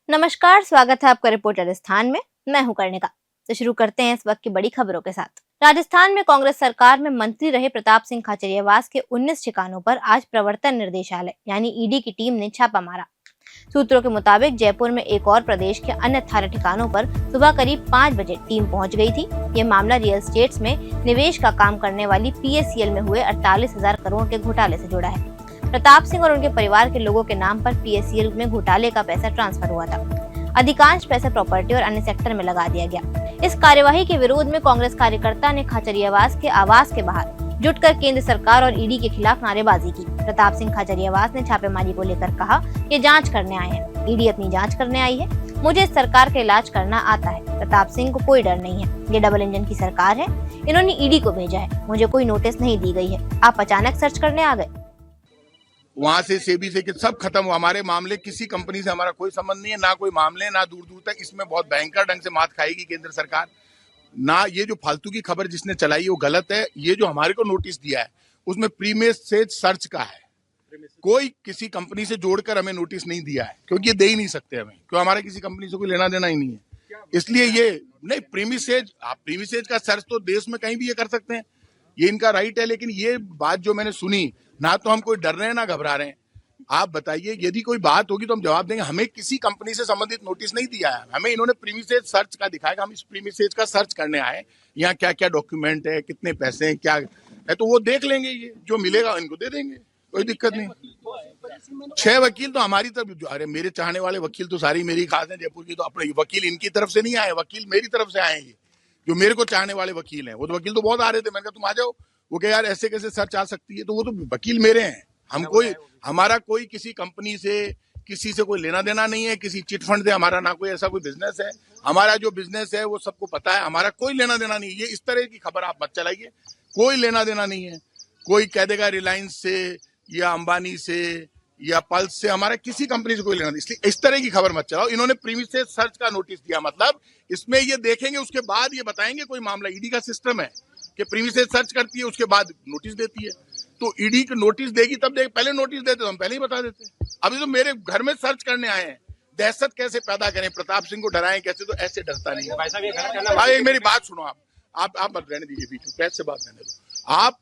नमस्कार, स्वागत है आपका रिपोर्ट राजस्थान में। मैं हूं कर्णिका। तो शुरू करते हैं इस वक्त की बड़ी खबरों के साथ। राजस्थान में कांग्रेस सरकार में मंत्री रहे प्रताप सिंह खाचरियावास के 19 ठिकानों पर आज प्रवर्तन निर्देशालय यानी ईडी की टीम ने छापा मारा। सूत्रों के मुताबिक जयपुर में एक और प्रदेश के अन्य 18 ठिकानों पर सुबह करीब 5 बजे टीम पहुंच गई थी। ये मामला रियल एस्टेट्स में निवेश का काम करने वाली PACL में हुए 48,000 करोड़ के घोटाले से जुड़ा है। प्रताप सिंह और उनके परिवार के लोगों के नाम पर PACL में घोटाले का पैसा ट्रांसफर हुआ था। अधिकांश पैसा प्रॉपर्टी और अन्य सेक्टर में लगा दिया गया। इस कार्यवाही के विरोध में कांग्रेस कार्यकर्ता ने खाचरियावास के आवास के बाहर जुटकर केंद्र सरकार और ईडी के खिलाफ नारेबाजी की। प्रताप सिंह खाचरियावास ने छापेमारी को लेकर कहा, ये जांच करने आए हैं, ईडी अपनी जांच करने आई है, मुझे इस सरकार का इलाज करना आता है। प्रताप सिंह को कोई डर नहीं है, ये डबल इंजन की सरकार है, इन्होंने ईडी को भेजा है, मुझे कोई नोटिस नहीं दी गई है, आप अचानक सर्च करने आ गए। वहां से सेबी से सब खत्म हुआ। हमारे मामले किसी कंपनी से हमारा कोई संबंध नहीं है, ना कोई मामले, ना दूर दूर तक। इसमें बहुत भयंकर ढंग से मात खाएगी केंद्र सरकार। ना ये जो फालतू की खबर जिसने चलाई है वो गलत है। ये जो हमारे को नोटिस दिया है उसमें प्रीमियस से सर्च का है। कोई किसी कंपनी से जोड़कर हमें नोटिस नहीं दिया है, क्योंकि ये दे ही नहीं सकते हमें, क्यों हमारा किसी कंपनी से कोई लेना देना ही नहीं है। इसलिए ये नहीं, प्रीमिसेज का सर्च तो देश में कहीं भी ये कर सकते हैं, ये इनका राइट है। लेकिन ये बात जो मैंने सुनी, ना तो हम कोई डर रहे हैं ना घबरा रहे हैं। आप बताइए, यदि कोई बात होगी तो हम जवाब देंगे। हमें किसी कंपनी से संबंधित नोटिस नहीं दिया है, हमें इन्होंने प्रीमिसेज सर्च का दिखाया। हम इस प्रीमिसेज का सर्च करने आए, यहाँ क्या क्या डॉक्यूमेंट है, कितने पैसे हैं, क्या है, तो वो देख लेंगे। ये जो मिलेगा इनको दे देंगे, कोई दिक्कत नहीं। 6 वकील तो हमारी तरफ, अरे मेरे चाहने वाले वकील तो सारी मेरी खास है जयपुर की, तो अपने वकील इनकी तरफ से नहीं आए, वकील मेरी तरफ से आए। जो मेरे को चाहने वाले वकील हैं, वो तो वकील तो बहुत आ रहे थे। मैंने कहा तुम आ जाओ। वो कहे यार ऐसे कैसे सर्च आ सकती है, तो वो तो वकील मेरे हैं। हमारा कोई किसी कंपनी से, किसी से कोई लेना देना नहीं है, किसी चिट फंड से हमारा ना कोई ऐसा कोई बिजनेस है। हमारा जो बिजनेस है वो सबको पता है, हमारा कोई लेना देना नहीं है। ये इस तरह की खबर आप मत चलाइए, कोई लेना देना नहीं है। कोई कह देगा रिलायंस से या अंबानी से या पल्स से, हमारा किसी कंपनी से कोई लेना नहीं। इसलिए इस तरह की खबर मत चलाओ। इन्होंने प्रीमिसेज सर्च का नोटिस दिया, मतलब इसमें ये देखेंगे, उसके बाद ये बताएंगे कोई मामला। ईडी का सिस्टम है कि प्रीमिसेज सर्च करती है, उसके बाद नोटिस देती है। तो ईडी को नोटिस देगी तब देगी, पहले नोटिस देते तो हम पहले ही बता देते। अभी तो मेरे घर में सर्च करने आए हैं। दहशत कैसे पैदा करें, प्रताप सिंह को डराएं कैसे, तो ऐसे डरता नहीं है। भाई मेरी बात सुनो, आप मत रहने दीजिए, बीच में कैसे बात करने दो। आप,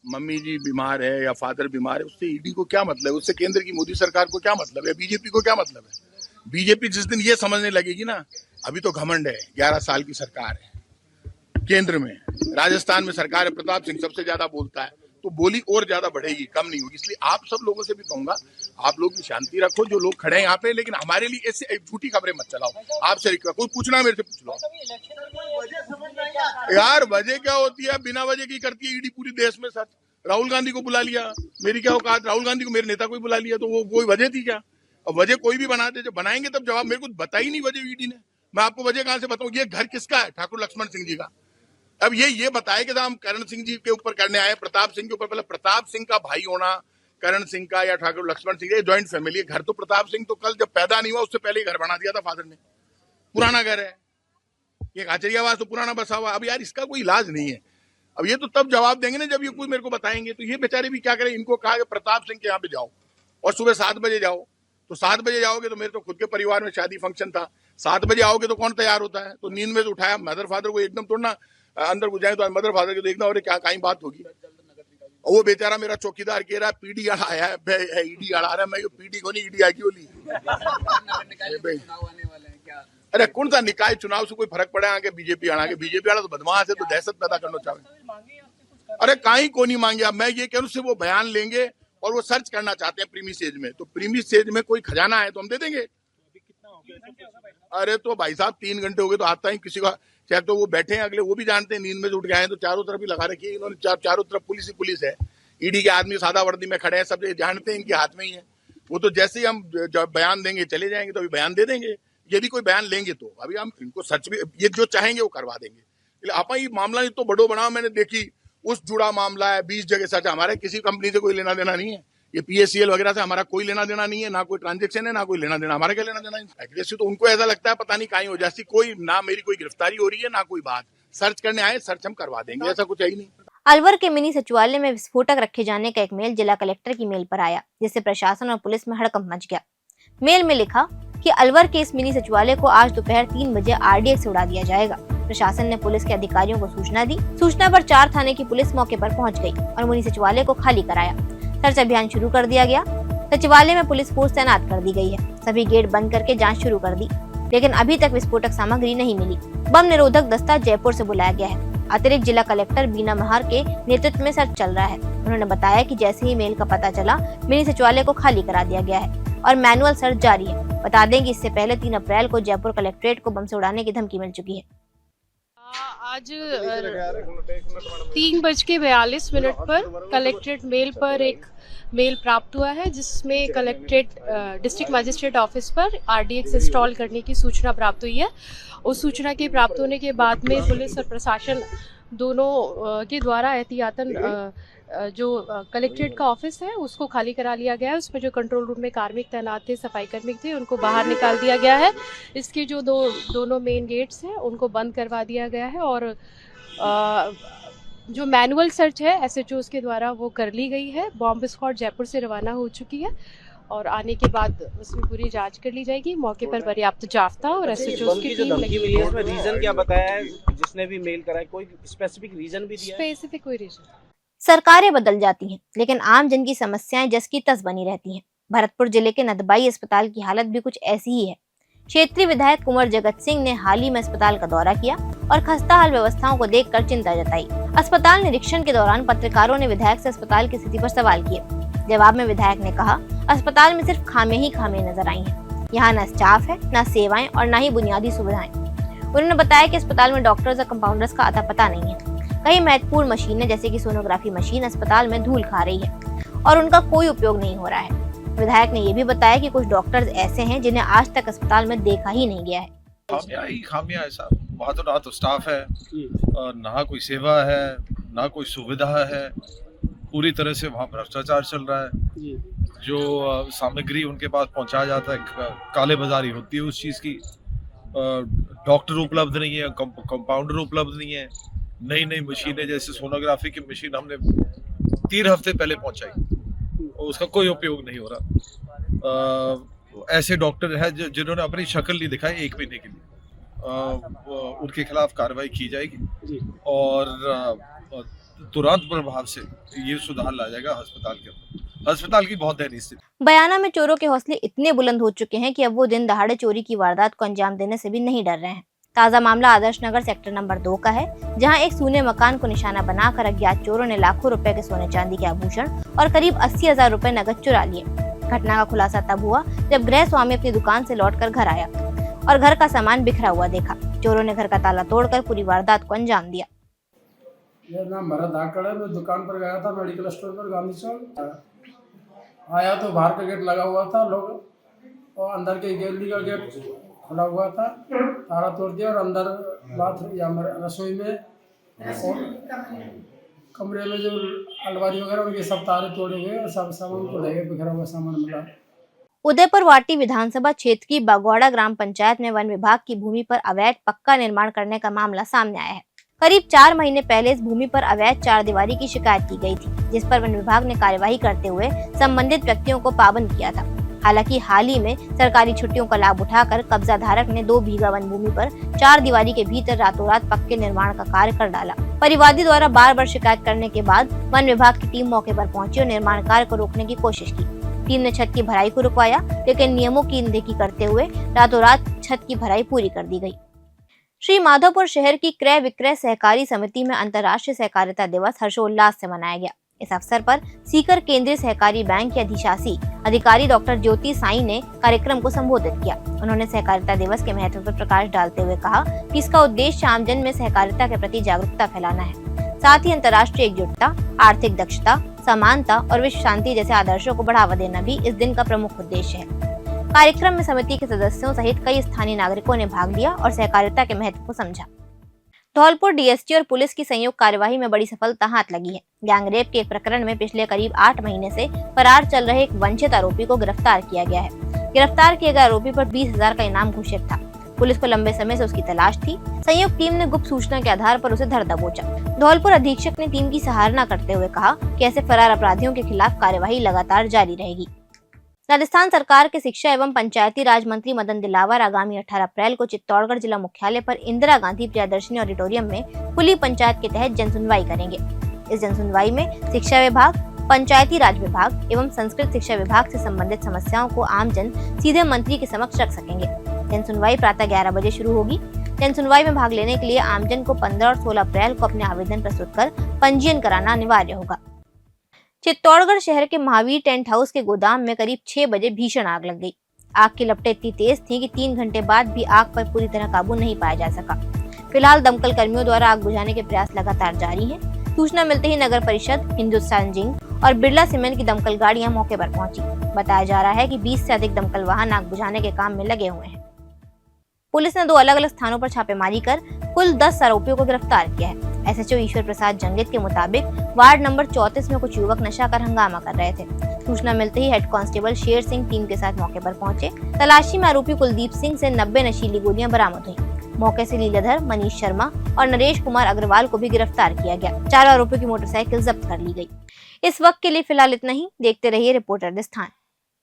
मम्मी जी बीमार है या फादर बीमार है, उससे ईडी को क्या मतलब है, उससे केंद्र की मोदी सरकार को क्या मतलब है, बीजेपी को क्या मतलब है। बीजेपी जिस दिन ये समझने लगेगी ना, अभी तो घमंड है, 11 साल की सरकार है केंद्र में, राजस्थान में सरकार है, प्रताप सिंह सबसे ज्यादा बोलता है, तो बोली और ज्यादा बढ़ेगी, कम नहीं होगी। इसलिए आप सब लोगों से भी कहूंगा, आप लोग भी शांति रखो, जो लोग खड़े हैं यहाँ पे, लेकिन हमारे लिए ऐसे झूठी खबरें मत चलाओ। आपसे कोई पूछना मेरे से पूछ लो यार, वजह क्या होती है, बिना वजह की करती है ईडी पूरी देश में सर्च। राहुल गांधी को बुला लिया, मेरी क्या औकात, राहुल गांधी को मेरे नेता को बुला लिया, तो वो कोई वजह थी क्या। अब वजह कोई भी बनाते, जब बनाएंगे तब जवाब। मेरे को बताई नहीं वजह ईडी ने, मैं आपको वजह कहां से बताऊं। ये घर किसका है, ठाकुर लक्ष्मण सिंह जी का। अब ये बताए कि हम करण सिंह जी के ऊपर करने आए, प्रताप सिंह के ऊपर। पहले प्रताप सिंह का भाई होना, करण सिंह का या ठाकुर लक्ष्मण सिंह, ये ज्वाइंट फैमिली है। घर तो प्रताप सिंह तो कल जब पैदा नहीं हुआ उससे पहले ही घर बना दिया था फादर ने, पुराना घर है। ये खाचरियावास तो पुराना बसा हुआ। अब यार इसका कोई इलाज नहीं है। अब ये तो तब जवाब देंगे ना जब ये कुछ मेरे को बताएंगे। तो ये बेचारे भी क्या करें, इनको कहा कि प्रताप सिंह के यहाँ पे जाओ और सुबह 7 बजे जाओ। तो 7 बजे जाओगे तो मेरे तो खुद के परिवार में शादी फंक्शन था, 7 बजे आओगे तो कौन तैयार होता है। तो नींद में तो उठाया, मदर फादर को एकदम तोड़ना अंदर घुस जाए, तो मदर फादर को देखना और क्या कहीं बात होगी। और वो बेचारा मेरा चौकीदार कह रहा है पीडी आया है, ईडी आ रहा है। मैं पीडी को नहीं, ईडी आगी होली। अरे कौन सा निकाय चुनाव से कोई फर्क पड़े, आगे बीजेपी आना, आगे बीजेपी आना तो बदमाश है, तो दहशत पैदा करना चाहे। अरे कहीं को नहीं मांगे। अब मैं ये कह रहा हूँ, से वो बयान लेंगे और वो सर्च करना चाहते हैं प्रीमिसेज में, तो प्रीमिसेज में कोई खजाना है तो हम दे देंगे। अरे तो भाई साहब 3 घंटे हो गए तो आता ही किसी का, चाहे तो वो बैठे हैं अगले, वो भी जानते हैं नींद में से उठ गए हैं, तो चारों तरफ ही लगा रखी है इन्होंने। चारों तरफ पुलिस ही पुलिस है, ईडी के आदमी सादा वर्दी में खड़े हैं, सब जानते हैं इनके हाथ में ही है। वो तो जैसे ही हम जब बयान देंगे चले जाएंगे, तो अभी बयान दे देंगे यदि कोई बयान लेंगे तो। अभी हम इनको सच भी, ये जो चाहेंगे वो करवा देंगे। आप ये मामला तो बड़ो बनाओ, मैंने देखी उस जुड़ा मामला है, 20 जगह सच। हमारे किसी कंपनी से कोई लेना देना नहीं है, ये PACL वगैरह से हमारा कोई लेना देना नहीं है, ना कोई ट्रांजेक्शन है, ना कोई लेना देना। हमारा क्या लेना देना है। एक्यूरेसी तो उनको ऐसा लगता है पता नहीं कहीं हो जाती, कोई ना मेरी कोई गिरफ्तारी हो रही है ना कोई बात। सर्च करने आए, सर्च हम करवा देंगे, ऐसा कुछ है ही नहीं। अलवर के मिनी सचिवालय में विस्फोटक रखे जाने का एक मेल जिला कलेक्टर की मेल पर आया, जिससे प्रशासन और पुलिस में हड़कंप मच गया। मेल में लिखा कि अलवर के इस मिनी सचिवालय को आज दोपहर 3 बजे आरडीएक्स से उड़ा दिया जाएगा। प्रशासन ने पुलिस के अधिकारियों को सूचना दी। सूचना पर 4 थाने की पुलिस मौके पर पहुंच गई और मिनी सचिवालय को खाली कराया। सर्च अभियान शुरू कर दिया गया। सचिवालय में पुलिस फोर्स तैनात कर दी गई है। सभी गेट बंद करके जांच शुरू कर दी, लेकिन अभी तक विस्फोटक सामग्री नहीं मिली। बम निरोधक दस्ता जयपुर से बुलाया गया है। अतिरिक्त जिला कलेक्टर बीना महार के नेतृत्व में सर्च चल रहा है। उन्होंने बताया कि जैसे ही मेल का पता चला, मिनी सचिवालय को खाली करा दिया गया है और मैनुअल सर्च जारी है। बता दें कि इससे पहले 3 अप्रैल को जयपुर कलेक्ट्रेट को बम से उड़ाने की धमकी मिल चुकी है। आज 3:42 पर कलेक्ट्रेट मेल पर एक मेल प्राप्त हुआ है, जिसमें कलेक्ट्रेट डिस्ट्रिक्ट मजिस्ट्रेट ऑफिस पर आरडीएक्स इंस्टॉल करने की सूचना प्राप्त हुई है। उस सूचना के प्राप्त होने के बाद में पुलिस और प्रशासन दोनों के द्वारा एहतियातन जो कलेक्ट्रेट का ऑफिस है उसको खाली करा लिया गया है। उसमें जो कंट्रोल रूम में कार्मिक तैनात थे, सफाई कर्मी थे, उनको बाहर निकाल दिया गया है। इसके जो दोनों मेन गेट्स हैं उनको बंद करवा दिया गया है और जो मैनुअल सर्च है एसएचओ के द्वारा वो कर ली गई है। बॉम्ब स्क्वाड जयपुर से रवाना हो चुकी है और आने के बाद उसमें पूरी जांच कर ली जाएगी। मौके पर पर्याप्त जाफ्ता और एसएचओ की टीम लगी हुई है। इसमें रीजन क्या बताया है जिसने भी मेल कराया? कोई स्पेसिफिक रीजन भी दिया है? स्पेसिफिक कोई रीजन? सरकारें बदल जाती हैं, लेकिन आम जन की समस्याएं जस की तस बनी रहती हैं। भरतपुर जिले के नदबाई अस्पताल की हालत भी कुछ ऐसी ही है। क्षेत्रीय विधायक कुंवर जगत सिंह ने हाल ही में अस्पताल का दौरा किया और खस्ताहाल व्यवस्थाओं को देखकर चिंता जताई। अस्पताल निरीक्षण के दौरान पत्रकारों ने विधायक से अस्पताल की स्थिति पर सवाल किए। जवाब में विधायक ने कहा, अस्पताल में सिर्फ खामियां ही खामियां नजर आई हैं। यहाँ न स्टाफ है, न सेवाएं और न ही बुनियादी सुविधाएं। उन्होंने बताया कि अस्पताल में डॉक्टर्स और कंपाउंडर्स का अता पता नहीं है। कई महत्वपूर्ण मशीनें जैसे कि सोनोग्राफी मशीन अस्पताल में धूल खा रही है और उनका कोई उपयोग नहीं हो रहा है। विधायक ने ये भी बताया कि कुछ डॉक्टर्स ऐसे हैं जिन्हें आज तक अस्पताल में देखा ही नहीं गया है। खामियां है साहब, वहाँ तो ना तो स्टाफ है, ना कोई सेवा है, ना कोई सुविधा है। पूरी तरह से वहाँ भ्रष्टाचार चल रहा है। जो सामग्री उनके पास पहुँचाया जाता है, काले बाजारी होती है उस चीज़ की। डॉक्टर उपलब्ध नहीं है, कंपाउंडर उपलब्ध नहीं है। नई नई मशीनें जैसे सोनोग्राफी की मशीन हमने 3 हफ्ते पहले पहुंचाई और उसका कोई उपयोग नहीं हो रहा। ऐसे डॉक्टर हैं जिन्होंने अपनी शक्ल नहीं दिखाई 1 महीने के लिए, उनके खिलाफ कार्रवाई की जाएगी और तुरंत प्रभाव से ये सुधार ला जाएगा अस्पताल के अंदर। अस्पताल की बहुत दयनीय स्थिति। बयाना में चोरों के हौसले इतने बुलंद हो चुके हैं कि अब वो दिन दहाड़े चोरी की वारदात को अंजाम देने से भी नहीं डर रहे हैं। ताजा मामला आदर्श नगर सेक्टर नंबर 2 का है, जहां एक सूने मकान को निशाना बनाकर अज्ञात चोरों ने लाखों रुपए के सोने चांदी के आभूषण और करीब 80,000 रुपए नकद चुरा लिए। घटना का खुलासा तब हुआ जब गृह स्वामी अपनी दुकान से लौटकर घर आया और घर का सामान बिखरा हुआ देखा। चोरों ने घर का ताला तोड़कर पूरी वारदात को अंजाम दिया। मेरा नाम भरत धाकड़ है। मैं दुकान पर गया था मेडिकल स्टोर पर गांधी चौक। आया तो बाहर का गेट लगा हुआ था, लोग और अंदर के गैलरी का गेट खुला हुआ था। ताला तोड़ दिया और अंदर बाथरूम या रसोई में और कमरे में जो अलमारी वगैरह उनके सब तारे तोड़े हुए और सब सामान को ले गए, बिखरा हुआ सामान मिला। उदयपुर वाटी विधानसभा क्षेत्र की बागवाड़ा ग्राम पंचायत में वन विभाग की भूमि पर अवैध पक्का निर्माण करने का मामला सामने आया है। करीब 4 महीने पहले इस भूमि पर अवैध 4 दीवारी की शिकायत की गई थी, जिस पर वन विभाग ने कार्यवाही करते हुए संबंधित व्यक्तियों को पाबंद किया था। हालांकि हाल ही में सरकारी छुट्टियों का लाभ उठाकर कब्जा धारक ने 2 बीघा वन भूमि पर 4 दीवारी के भीतर रातों रात पक्के निर्माण का कार्य कर डाला। परिवादी द्वारा बार-बार शिकायत करने के बाद वन विभाग की टीम मौके पर पहुंची और निर्माण कार्य को रोकने की कोशिश की। टीम ने छत की भराई को रुकवाया, लेकिन नियमों की अनदेखी करते हुए रातों रात छत की भराई पूरी कर दी गई। श्री माधोपुर शहर की क्रय विक्रय सहकारी समिति में अंतर्राष्ट्रीय सहकारिता दिवस हर्षोल्लास से मनाया गया। इस अवसर पर सीकर केंद्रीय सहकारी बैंक के अधिशासी अधिकारी डॉक्टर ज्योति साई ने कार्यक्रम को संबोधित किया। उन्होंने सहकारिता दिवस के महत्व पर प्रकाश डालते हुए कहा कि इसका उद्देश्य आम जन में सहकारिता के प्रति जागरूकता फैलाना है। साथ ही अंतर्राष्ट्रीय एकजुटता, आर्थिक दक्षता, समानता और विश्व शांति जैसे आदर्शों को बढ़ावा देना भी इस दिन का प्रमुख उद्देश्य है। कार्यक्रम में समिति के सदस्यों सहित कई स्थानीय नागरिकों ने भाग लिया और सहकारिता के महत्व को समझा। धौलपुर डीएसटी और पुलिस की संयुक्त कार्यवाही में बड़ी सफलता हाथ लगी है। गैंगरेप के एक प्रकरण में पिछले करीब 8 महीने से फरार चल रहे एक वंचित आरोपी को गिरफ्तार किया गया है। गिरफ्तार किए गए आरोपी पर 20,000 का इनाम घोषित था। पुलिस को लंबे समय से उसकी तलाश थी। संयुक्त टीम ने गुप्त सूचना के आधार पर उसे धर दबोचा। धौलपुर अधीक्षक ने टीम की सराहना करते हुए कहा कि ऐसे फरार अपराधियों के खिलाफ कार्यवाही लगातार जारी रहेगी। राजस्थान सरकार के शिक्षा एवं पंचायती राज मंत्री मदन दिलावर आगामी 18 अप्रैल को चित्तौड़गढ़ जिला मुख्यालय पर इंदिरा गांधी प्रियदर्शनी ऑडिटोरियम में खुली पंचायत के तहत जनसुनवाई करेंगे। इस जनसुनवाई में शिक्षा विभाग, पंचायती राज विभाग एवं संस्कृत शिक्षा विभाग से संबंधित समस्याओं को आमजन सीधे मंत्री के समक्ष रख सकेंगे। जनसुनवाई प्रातः 11 बजे शुरू होगी। जनसुनवाई में भाग लेने के लिए आमजन को 15 और 16 अप्रैल को अपने आवेदन प्रस्तुत कर पंजीयन कराना अनिवार्य होगा। चित्तौड़गढ़ शहर के महावीर टेंट हाउस के गोदाम में करीब 6 बजे भीषण आग लग गई। आग की लपटें इतनी तेज थी कि 3 घंटे बाद भी आग पर पूरी तरह काबू नहीं पाया जा सका। फिलहाल दमकल कर्मियों द्वारा आग बुझाने के प्रयास लगातार जारी हैं। सूचना मिलते ही नगर परिषद, हिंदुस्तान जिंक और बिरला सीमेंट की दमकल गाड़ियां मौके पर पहुंची। बताया जा रहा है कि 20 से अधिक दमकल वाहन आग बुझाने के काम में लगे हुए हैं। पुलिस ने 2 अलग-अलग स्थानों पर छापेमारी कर कुल 10 आरोपियों को गिरफ्तार किया है। एसएचओ ईश्वर प्रसाद जंगित के मुताबिक वार्ड नंबर 34 में कुछ युवक नशा कर हंगामा कर रहे थे। सूचना मिलते ही head constable Sher Singh team के साथ मौके पर पहुंचे। तलाशी में आरोपी कुलदीप सिंह से 90 नशीली गोलियां बरामद हुई। मौके से लीलाधर, मनीष शर्मा और नरेश कुमार अग्रवाल को भी गिरफ्तार किया गया। 4 आरोपियों की मोटरसाइकिल जब्त कर ली गई। इस वक्त के लिए फिलहाल इतना ही। देखते रहिए रिपोर्टर राजस्थान।